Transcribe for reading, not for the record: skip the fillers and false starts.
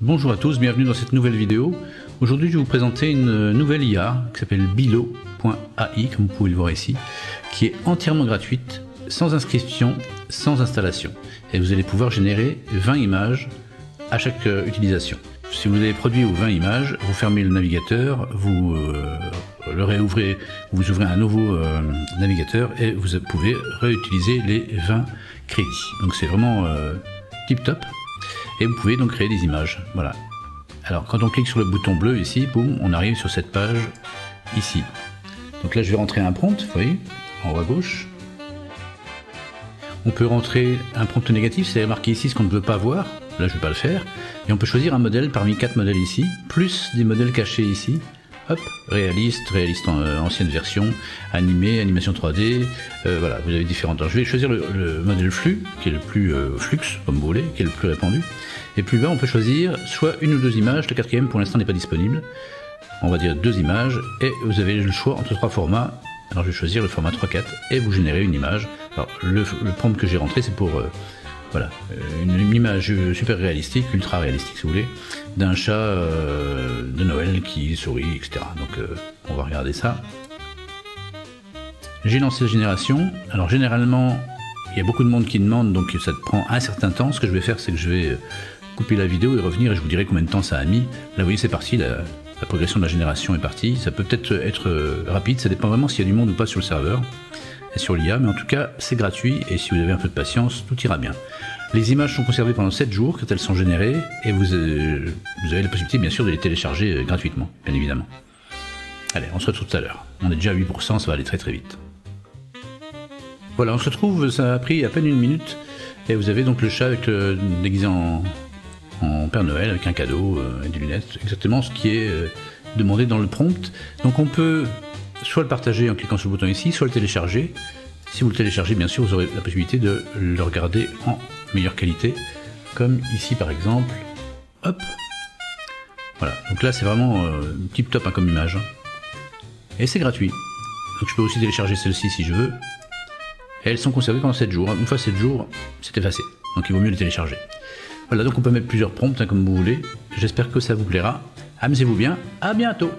Bonjour à tous, bienvenue dans cette nouvelle vidéo. Aujourd'hui je vais vous présenter une nouvelle IA qui s'appelle Bilo.ai, comme vous pouvez le voir ici, qui est entièrement gratuite, sans inscription, sans installation. Et vous allez pouvoir générer 20 images à chaque utilisation. Si vous avez produit 20 images, vous fermez le navigateur, vous le réouvrez, vous ouvrez un nouveau navigateur et vous pouvez réutiliser les 20 crédits. Donc c'est vraiment tip top. Et vous pouvez donc créer des images. Voilà. Alors quand on clique sur le bouton bleu ici, boum, on arrive sur cette page ici. Donc là je vais rentrer un prompt, vous voyez, en haut à gauche. On peut rentrer un prompt négatif, c'est marqué ici ce qu'on ne veut pas voir. Là je ne vais pas le faire. Et on peut choisir un modèle parmi 4 modèles ici, plus des modèles cachés ici. Hop, réaliste ancienne version, animé, animation 3D, voilà, vous avez différentes. Alors, je vais choisir le modèle flux, qui est le plus flux, comme vous voulez, qui est le plus répandu. Et plus bas, on peut choisir soit une ou deux images, le quatrième pour l'instant n'est pas disponible. On va dire 2 images, et vous avez le choix entre 3 formats. Alors je vais choisir le format 3-4, et vous générez une image. Alors le prompt que j'ai rentré, c'est pour voilà, une image super réalistique, ultra réalistique si vous voulez, d'un chat de Noël qui sourit, etc. Donc on va regarder ça. J'ai lancé la génération. Alors généralement, il y a beaucoup de monde qui demande, donc ça prend un certain temps. Ce que je vais faire, c'est que je vais couper la vidéo et revenir et je vous dirai combien de temps ça a mis. Là vous voyez, c'est parti, la progression de la génération est partie. Ça peut peut-être être rapide, ça dépend vraiment s'il y a du monde ou pas sur le serveur et sur l'IA, mais en tout cas c'est gratuit et si vous avez un peu de patience, tout ira bien. Les images sont conservées pendant 7 jours quand elles sont générées et vous avez la possibilité bien sûr de les télécharger gratuitement, bien évidemment. Allez, on se retrouve tout à l'heure. On est déjà à 8%, ça va aller très très vite. Voilà, on se retrouve, ça a pris à peine 1 minute et vous avez donc le chat avec déguisé en Père Noël avec un cadeau et des lunettes, exactement ce qui est demandé dans le prompt. Donc on peut soit le partager en cliquant sur le bouton ici, soit le télécharger. Si vous le téléchargez, bien sûr, vous aurez la possibilité de le regarder en meilleure qualité, comme ici par exemple. Hop, voilà. Donc là, c'est vraiment tip top hein, comme image, et c'est gratuit. Donc je peux aussi télécharger celle-ci si je veux. Et elles sont conservées pendant 7 jours. Une fois 7 jours, c'est effacé. Donc il vaut mieux les télécharger. Voilà, donc on peut mettre plusieurs prompts hein, comme vous voulez. J'espère que ça vous plaira. Amusez-vous bien. À bientôt.